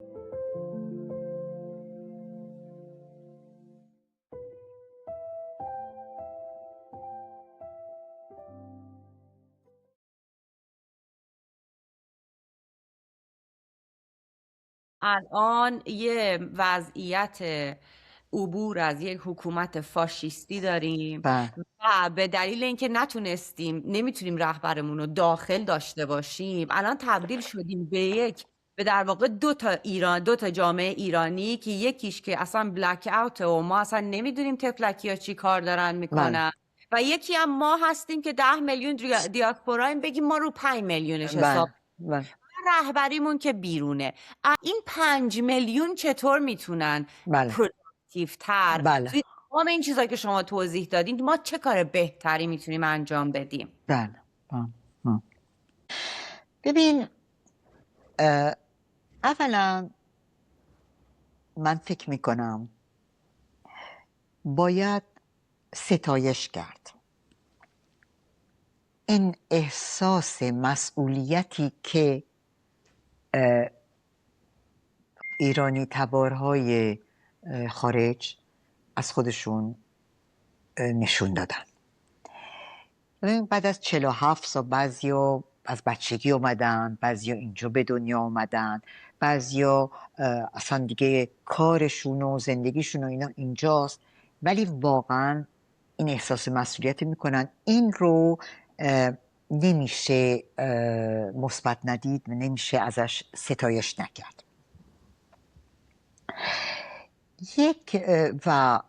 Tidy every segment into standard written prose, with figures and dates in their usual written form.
الان یه وضعیت عبور از یک حکومت فاشیستی داریم بله و به دلیل اینکه نمیتونیم رهبرمون رو داخل داشته باشیم، الان تبدیل شدیم به در واقع دو تا جامعه ایرانی که یکیش که اصلا بلک اوت و ما اصلا نمیدونیم تفلکی ها چی کار دارن بله میکنن و یکی هم ما هستیم که 10 میلیون دیاسپورایم، بگیم ما رو 5 میلیونش حساب. بله بله رهبریمون که بیرونه، این 5 میلیون چطور میتونن بله پروداکتیو تر بله توی تمام این چیزایی که شما توضیح دادین ما چه کار بهتری میتونیم انجام بدیم؟ بله بله. ببین، اولا من فکر میکنم باید ستایش کرد این احساس مسئولیتی که ایرانی تبارهای خارج از خودشون نشون دادن. بعد از 47 سال بعضیا از بچگی اومدن، بعضیا اینجا به دنیا اومدن، بعضیا اصلا دیگه کارشون و زندگیشون و اینا اینجاست، ولی واقعا این احساس مسئولیت میکنن. این رو نمیشه مثبت ندید و نمیشه ازش ستایش نکرد. و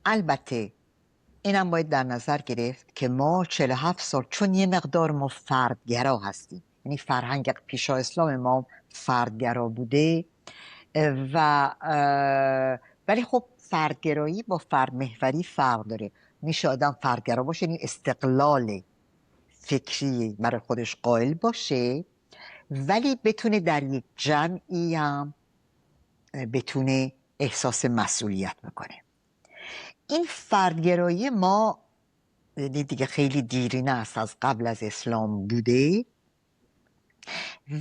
البته اینم باید در نظر گرفت که ما 47 سال چون یه مقدار ما فردگرا هستیم، یعنی فرهنگ پیشا اسلام ما فردگرا بوده ولی خب فردگرایی با فردمحوری فرق داره. میشه آدم فردگرا باشه، یعنی استقلال فکری برای خودش قائل باشه، ولی بتونه در یک جمعی هم بتونه احساس مسئولیت بکنه. این فردگرایی ما دیگه خیلی دیرینه است، از قبل از اسلام بوده،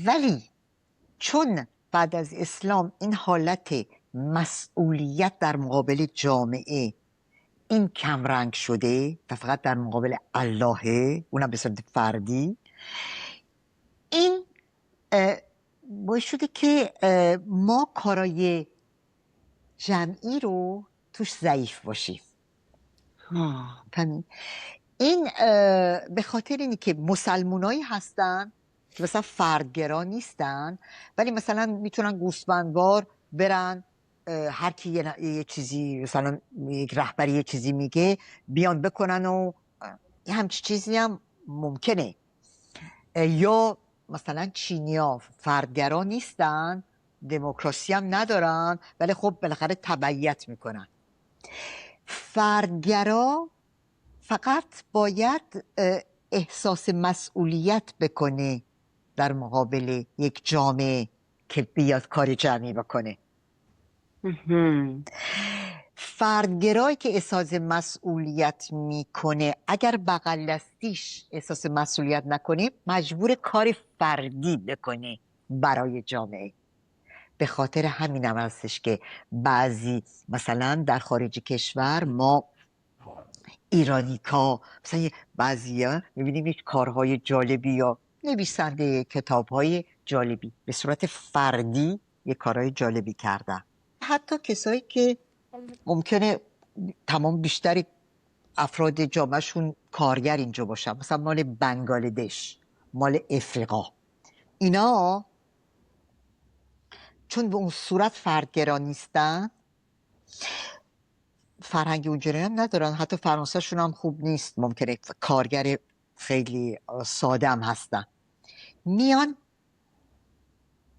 ولی چون بعد از اسلام این حالت مسئولیت در مقابل جامعه این کمرنگ شده و فقط در مقابل اللهه، اونم به صورت فردی، این باعث شده که ما کارای جمعی رو توش ضعیف باشیم. این به خاطر اینی که مسلمونایی هستن که مثلا فردگرا نیستن، ولی مثلا میتونن گوسفندوار برن، هر کی یه چیزی، مثلا یک رهبری یه چیزی میگه بیان بکنن و همچی چیزی هم ممکنه. یا مثلا چینیا فردگرا نیستن، دموکراسی هم ندارن، ولی خب بالاخره تبعیت میکنن. فردگرا فقط باید احساس مسئولیت بکنه در مقابل یک جامعه که بیاد کار جمعی بکنه. فردگرایی که احساس مسئولیت میکنه اگر بغل دستیش احساس مسئولیت نکنه مجبور کار فردی بکنه برای جامعه. به خاطر همین هم هستش که بعضی مثلا در خارج کشور ما ایرانیکا مثلا بعضی ها میبینیم یک کارهای جالبی یا نویسنده کتابهای جالبی به صورت فردی یک کارهای جالبی کردن. حتی کسایی که ممکنه تمام بیشتر افراد جامعهشون کارگر اینجا باشن، مثلا مال بنگلادش، مال افریقا، اینا چون به اون صورت فردگرا نیستن، فرهنگ اونجوری هم ندارن، حتی فرانسهشون هم خوب نیست، ممکنه کارگر خیلی ساده هم هستن، میان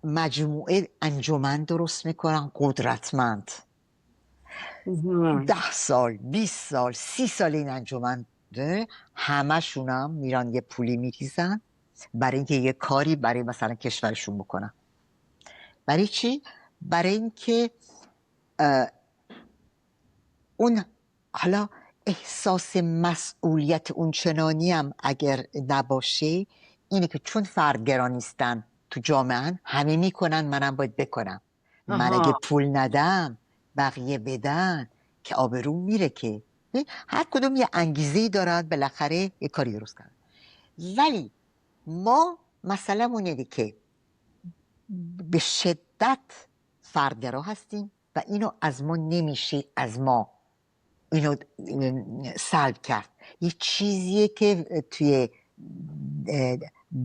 مجموعه انجمن درست میکنن قدرتمند. 10 سال 20 سال 30 سال این انجمن همشون هم میرن یه پولی میریزن برای اینکه یه کاری برای مثلا کشورشون بکنن. برای چی؟ برای اینکه اون حالا احساس مسئولیت اون چنانی هم اگر نباشه، اینه که چون فردگرا نیستن تو جامعه همه میکنن، منم باید بکنم. من اگه آها. پول ندم بقیه بدن که آبروم میره. که هر کدوم یه انگیزه‌ای دارن بالاخره یه کاری درست کنن. ولی ما مثلا اینه که به شدت فردگرا هستیم و اینو از ما نمیشه از ما اینو سلب کرد. یه چیزیه که توی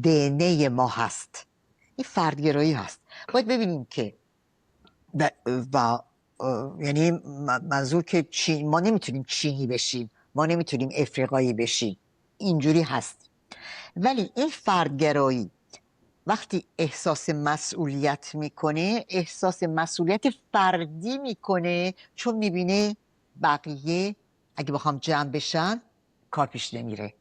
DNA ما هست، این فردگرایی هست. باید ببینیم که و یعنی منظور که ما نمیتونیم چینی بشیم، ما نمیتونیم افریقایی بشیم، اینجوری هست. ولی این فردگرایی وقتی احساس مسئولیت میکنه، احساس مسئولیت فردی میکنه، چون میبینه بقیه اگه بخوام جمع بشن کار پیش نمیره،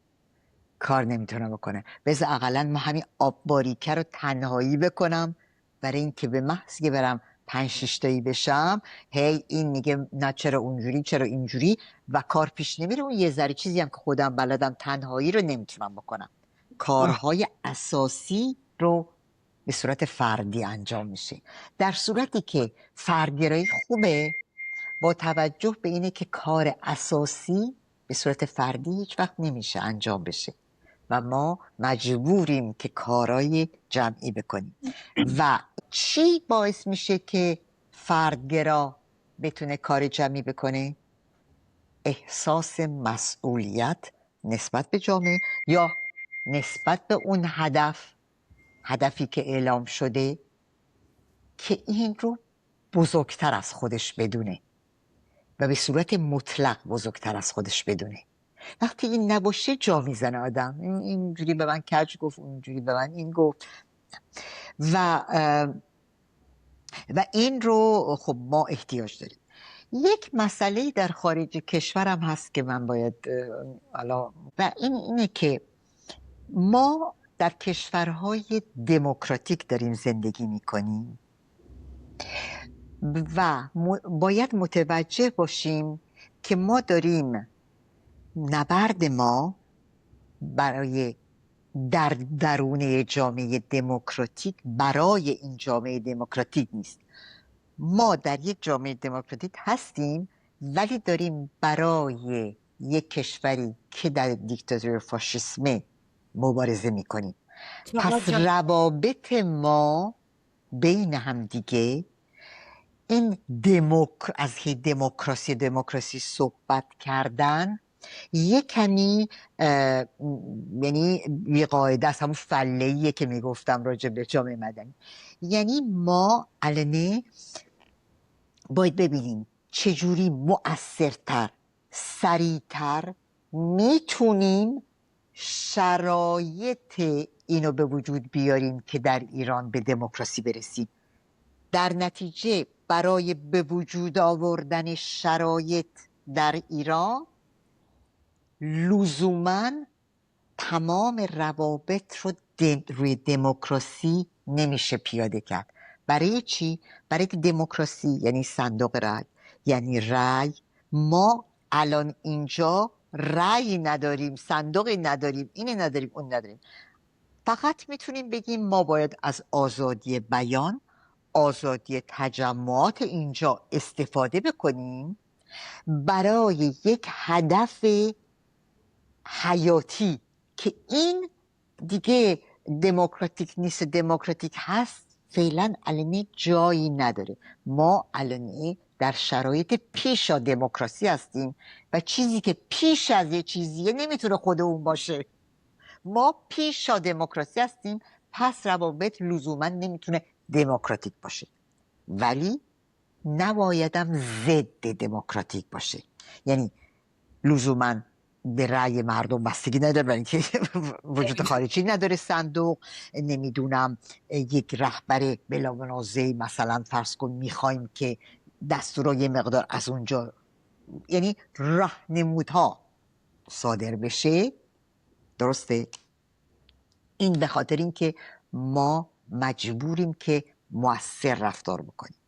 کار نمیتونه بکنه، بذار اقلا ما همین آب باریکه رو تنهایی بکنم برای این که به محض که برم 5-6 تایی بشم هی این میگه نه چرا اونجوری چرا اینجوری و کار پیش نمیره. اون یه ذره چیزی هم که خودم بلدم تنهایی رو نمیتونم بکنم. کارهای اساسی رو به صورت فردی انجام میشه. در صورتی که فردگرایی خوبه با توجه به اینه که کار اساسی به صورت فردی هیچ وقت نمیشه انجام بشه و ما مجبوریم که کارهای جمعی بکنیم. و چی باعث میشه که فردگرا بتونه کار جمعی بکنه؟ احساس مسئولیت نسبت به جامعه یا نسبت به اون هدفی که اعلام شده که این رو بزرگتر از خودش بدونه و به صورت مطلق بزرگتر از خودش بدونه. وقتی این نباشه جا میزنه آدم، اینجوری به من کج گفت، اونجوری به من این گفت و این رو خب ما احتیاج داریم. یک مسئله در خارج کشورم هست که من باید و اینه که ما در کشورهای دموکراتیک داریم زندگی میکنیم و باید متوجه باشیم که ما داریم نبرد ما برای در درون جامعه دموکراتیک برای این جامعه دموکراتیک نیست. ما در یک جامعه دموکراتیک هستیم ولی داریم برای یک کشوری که در دیکتاتوری فاشیسمه مبارزه میکنیم. پس روابط ما بین هم دیگه این از دموکراسی صحبت کردن یه کمی یعنی یه قاعده از همون فله‌ایه که میگفتم راجع به جامعه مدنی. یعنی ما الان باید ببینیم چجوری مؤثرتر سریعتر میتونیم شرایط اینو به وجود بیاریم که در ایران به دموکراسی برسیم. در نتیجه برای به وجود آوردن شرایط در ایران لزوماً تمام روابط رو روی دموکراسی نمیشه پیاده کرد. برای چی؟ برای که دموکراسی یعنی صندوق رای، یعنی رای. ما الان اینجا رای نداریم، صندوقی نداریم، اینی نداریم، اون نداریم. فقط میتونیم بگیم ما باید از آزادی بیان، آزادی تجمعات اینجا استفاده بکنیم برای یک هدف حیاتی که این دیگه دموکراتیک نیست، دموکراتیک هست، فعلا الان جایی نداره. ما الان در شرایط پیش از دموکراسی هستیم و چیزی که پیش از یه چیزیه نمیتونه خود اون باشه. ما پیش از دموکراسی هستیم، پس روابط لزوما نمیتونه دموکراتیک باشه، ولی نبایدم ضد دموکراتیک باشه. یعنی لزوما به رأی مردم بستگی نداره، برای اینکه وجود خارجی نداره صندوق. نمیدونم یک رهبر بلامنازعی مثلا فرض کن میخوایم که دستورای یه مقدار از اونجا یعنی راهنمودها صادر بشه، درسته؟ این به خاطر اینکه ما مجبوریم که مؤثر رفتار بکنیم،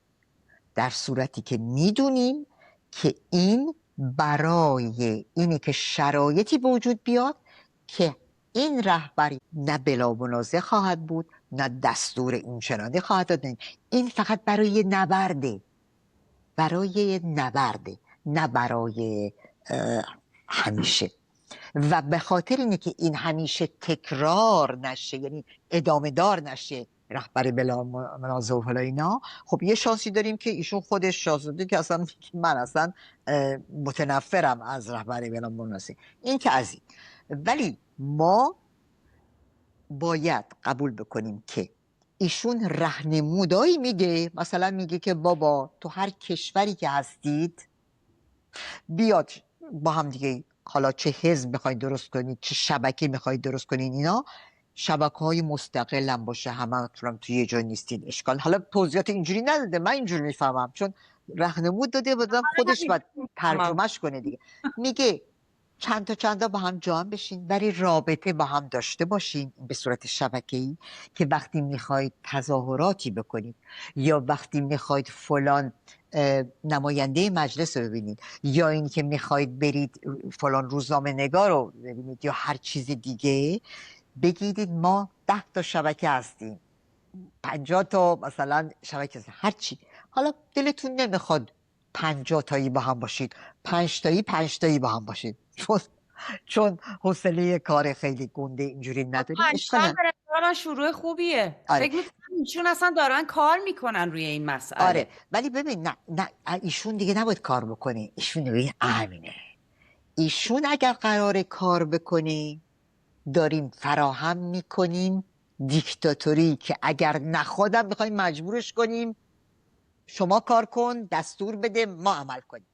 در صورتی که میدونیم که این برای اینه که شرایطی به وجود بیاد که این رهبری نه بلا منازع خواهد بود نه دستور این چنانی خواهد داد. این فقط برای نبرده، برای نبرده، نه برای همیشه. و به خاطر اینه که این همیشه تکرار نشه، یعنی ادامه دار نشه رهبر بلا منازع و فلا اینا، خب یه شانسی داریم که ایشون خودش شاهزاده که اصلا من اصلا متنفرم از رهبر بلا منازع. این که از این. ولی ما باید قبول بکنیم که ایشون راهنمودایی میده، مثلا میگه که بابا تو هر کشوری که هستید بیاد با هم دیگه، حالا چه حزب میخواید درست کنید، چه شبکه میخواید درست کنید، اینا شبکه های مستقل هم باشه، همه توی یه جا نیستید، اشکال. حالا توضیحات اینجوری نداده، من اینجوری میفهمم، چون راهنمود داده بودم، خودش باید ترجمهش کنه دیگه. میگه چند تا با هم جمع بشین، ولی رابطه با هم داشته باشین به صورت شبکه‌ای، که وقتی میخواید تظاهراتی بکنید یا وقتی میخواید فلان نماینده مجلس رو ببینید، یا این که میخواید برید فلان روزنامه نگار رو ببینید یا هر چیز دیگه، بگیدید ما 10 تا شبکه هستیم، 50 تا مثلا شبکه هستیم، هر چی. حالا دلتون نمیخواد 50 تایی با هم باشید، 5 تایی با هم باشید، چون حوصله کار خیلی گنده اینجوری نداریم، اشکال پنجتن نداره. به نظرم شروع خوبیه. آره. فکر میکنم ایشون اصلا دارن کار میکنن روی این مسئله. آره ولی ببین، نه ایشون دیگه نباید کار بکنه، ایشون ببین امینه، ایشون اگر قرار کار بکنه داریم فراهم میکنیم دیکتاتوری که اگر نخوادم میخوایم مجبورش کنیم شما کار کن، دستور بده، ما عمل کنیم.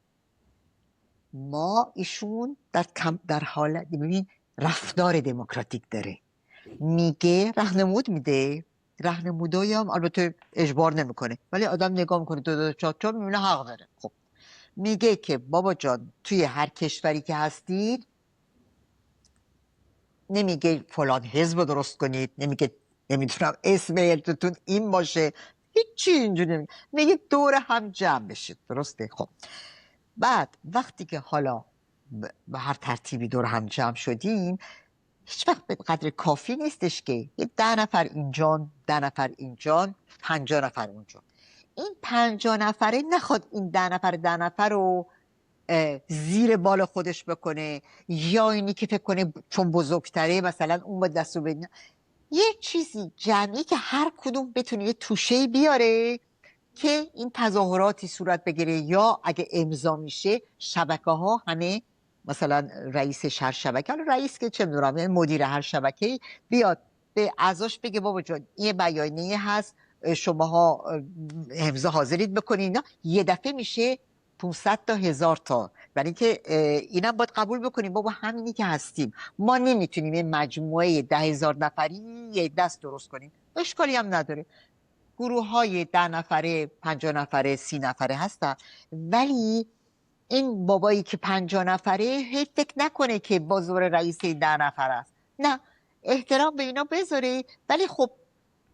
ما ایشون در حالت، ببین رفتار دموکراتیک داره، میگه راهنمود میده، راهنمودایی هم البته اجبار نمیکنه، ولی آدم نگاه میکنه دو چهار میبینه حق داره. خب میگه که بابا جان توی هر کشوری که هستید، نمیگه فلان حزب درست کنید، نمیگه نمیدونم اسم یلتون این باشه، هیچی اینجوری نمیگه، میگه دور هم جمع بشید، درسته؟ خب بعد وقتی که حالا به هر ترتیبی دور هم جمع شدیم، هیچ وقت به قدر کافی نیستش که یه 10 نفر اینجان، 10 نفر اینجان، 50 نفر اونجا. این 50 نفره نخواد این 10 نفر رو زیر بال خودش بکنه، یا اینی که فکر کنه چون بزرگتره مثلا اون با دستو بدن، یه چیزی جمعی که هر کدوم بتونه یه توشه بیاره که این تظاهراتی صورت بگیره، یا اگه امضا میشه شبکه ها همه، مثلا رئیس هر شبکه، حالا رئیس که چه میدونم، یعنی مدیر هر شبکه بیاد به اعضاش بگه بابا جان یه بیانیه هست، شماها امضا حاضرید بکنین، نه یه دفعه میشه 500 تا 1000 تا. برای اینکه اینم باید قبول بکنیم بابا همینی که هستیم، ما نمیتونیم یه مجموعه 10,000 نفری یه دست درست کنیم، اشکالی هم نداره، گروه های 10 نفره، 50 نفره، 30 نفره هستن. ولی این بابایی که 50 نفره هیچ فکر نکنه که بازور رئیس 10 نفر است، نه، احترام به اینا بذاره، ولی خب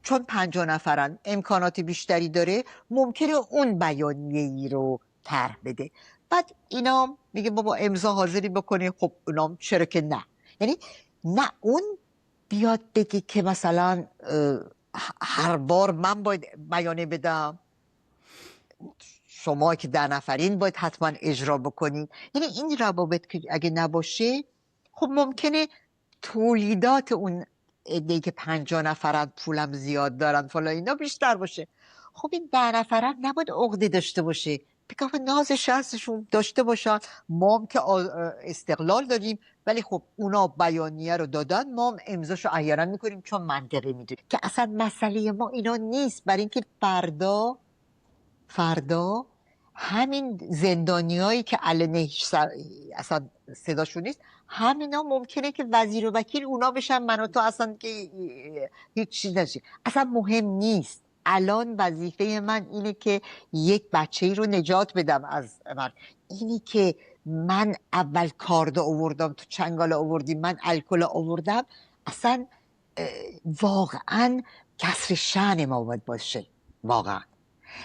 چون 50 نفرن امکانات بیشتری داره، ممکنه اون بیانیه ای رو طرح بده. بعد اینا میگه بابا امضا حاضری بکنه، خب اونا چرا که نه، یعنی نه اون بیاد بگه که مثلا هر بار من باید بیانیه بدم، شما که 10 نفرین باید حتما اجرا بکنید. یعنی این روابط که اگه نباشه، خب ممکنه تولیدات اون عده‌ای که 50 نفرن پولم زیاد دارن فلا اینا بیشتر باشه. خب این 10 نفرن نباید عقده داشته باشه، بگه ناز شخصشون داشته باشن، ما هم که استقلال داریم، ولی خب اونا بیانیه رو دادن، ما هم امضاشو احیانا میکنیم چون منطقی میدونیم که اصلا مسئله ما اینا نیست. برای اینکه فردا همین زندانیایی که علنه اصلا صداشون نیست، همینا ممکنه که وزیر و وکیل اونا بشن، من و تو اصلا که هیچ چیز نشه، اصلا مهم نیست. الان وظیفه من اینه که یک بچه رو نجات بدم از من، اینی که من اول کارد آوردم تو چنگال آوردی، من الکل آوردم، اصلا واقعا کسر شأن ما باید باشه واقعا.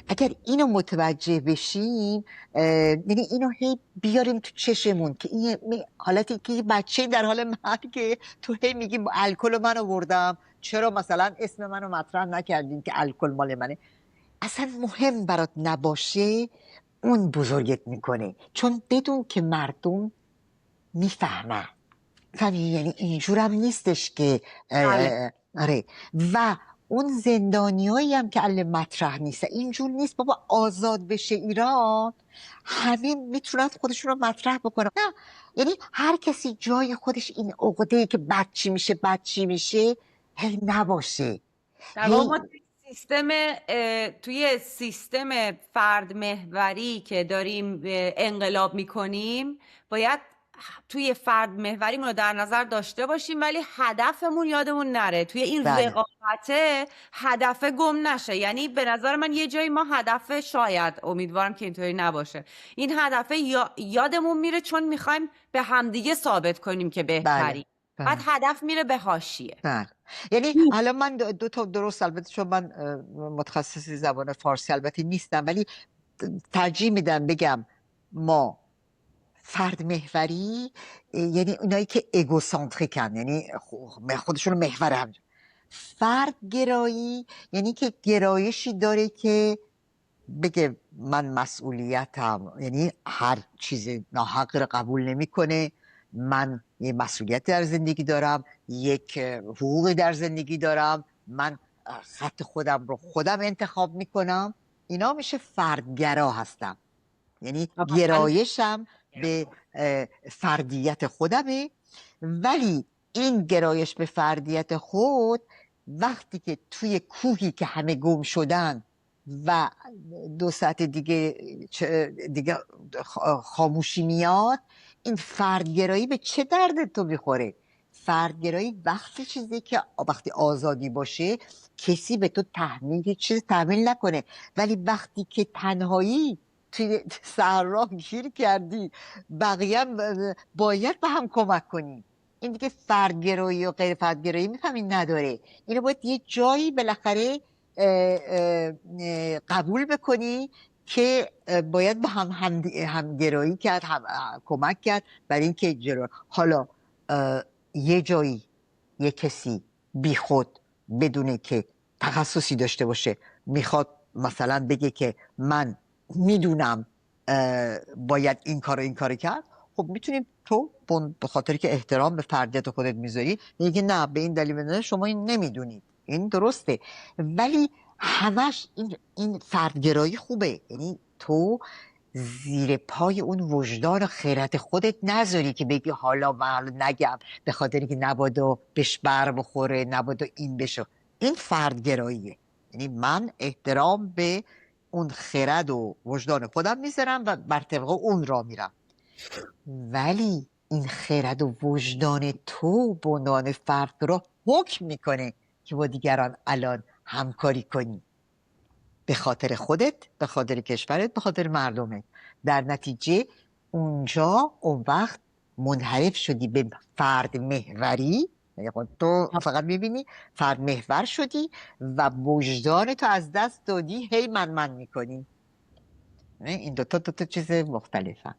اگر اینو متوجه بشیم یعنی اینو هی بیاریم تو چشمون که این حالتی که یه بچه در حال مرگه، تو هی میگی الکل من آوردم، چرا مثلا اسم منو مطرح نکردین که الکل مال منه. اصلا مهم برات نباشه، اون بزرگت میکنه، چون بدون که مردم میفهمن. فهمی؟ یعنی اینجورم نیستش که بله. آره. و اون زندانیایی هم که الان مطرح نیست، اینجور نیست بابا آزاد بشه ایران همه میتونن خودشون رو مطرح بکنن. نه، یعنی هر کسی جای خودش این عقده‌ای که بد چی میشه هی نباشه. در واقع هی ما توی سیستم فرد محوری که داریم انقلاب میکنیم، باید توی فرد محوریمون رو در نظر داشته باشیم، ولی هدفمون یادمون نره. توی این بله رقابته هدف گم نشه. یعنی به نظر من یه جایی ما هدف، شاید امیدوارم که اینطوری نباشه، این هدف یادمون میره چون میخوایم به همدیگه ثابت کنیم که بله بهتریم. بعد بله هدف میره به حاشیه. بله. یعنی حالا من دو تا درست، البته چون من متخصص زبان فارسی البته نیستم، ولی ترجیح میدم بگم ما فرد محوری، یعنی اونایی که اگوسانتریکن، یعنی خودشون رو محور هم. فرد گرایی یعنی که گرایشی داره که بگه من مسئولیتم، یعنی هر چیز ناحق رو قبول نمیکنه، من یه مسئولیت در زندگی دارم، یک حقوقی در زندگی دارم، من خط خودم رو خودم انتخاب میکنم. اینا میشه فردگرا هستم، یعنی گرایشم به فردیت خودمه. ولی این گرایش به فردیت خود وقتی که توی کوهی که همه گم شدن و 2 ساعت دیگه خاموشی میاد، این فردگرایی به چه درد تو میخوره؟ فردگرایی وقتی چیزی که وقتی آزادی باشه کسی به تو چیز تحمیل نکنه، ولی وقتی که تنهایی توی صحرا گیر کردی، بقیه هم باید به هم کمک کنی. این دیگه فردگرایی و غیر فردگرایی میفهمین نداره. اینو باید یه جایی بالاخره قبول بکنی که باید با همگرایی کرد، کمک کرد برای اینکه حالا یه جایی یه کسی بی خود بدونه که تخصصی داشته باشه میخواد مثلا بگه که من میدونم باید این کارو کرد، خب میتونیم تو به خاطر که احترام به فردیت خودت میذاری میگه نه به این دلیل نه شما این نمیدونید، این درسته. ولی همش این فردگرایی خوبه، یعنی تو زیر پای اون وجدان و خیرت خودت نذاری که بگی حالا من نگم به خاطر که نبادا بهش بر بخوره، نبادا این بشه. این فردگراییه، یعنی من احترام به اون خرد و وجدان خودم میذارم و بر طبق اون را میرم. ولی این خرد و وجدان تو به عنوان فرد را حکم میکنه که با دیگران الان همکاری کنی، به خاطر خودت، به خاطر کشورت، به خاطر مردمت. در نتیجه اونجا اون وقت منحرف شدی به فرد محوری، یعنی تو فقط میبینی فرد محور شدی و وجدان تو از دست دادی، هی من میکنی. این دوتا چیز مختلفه.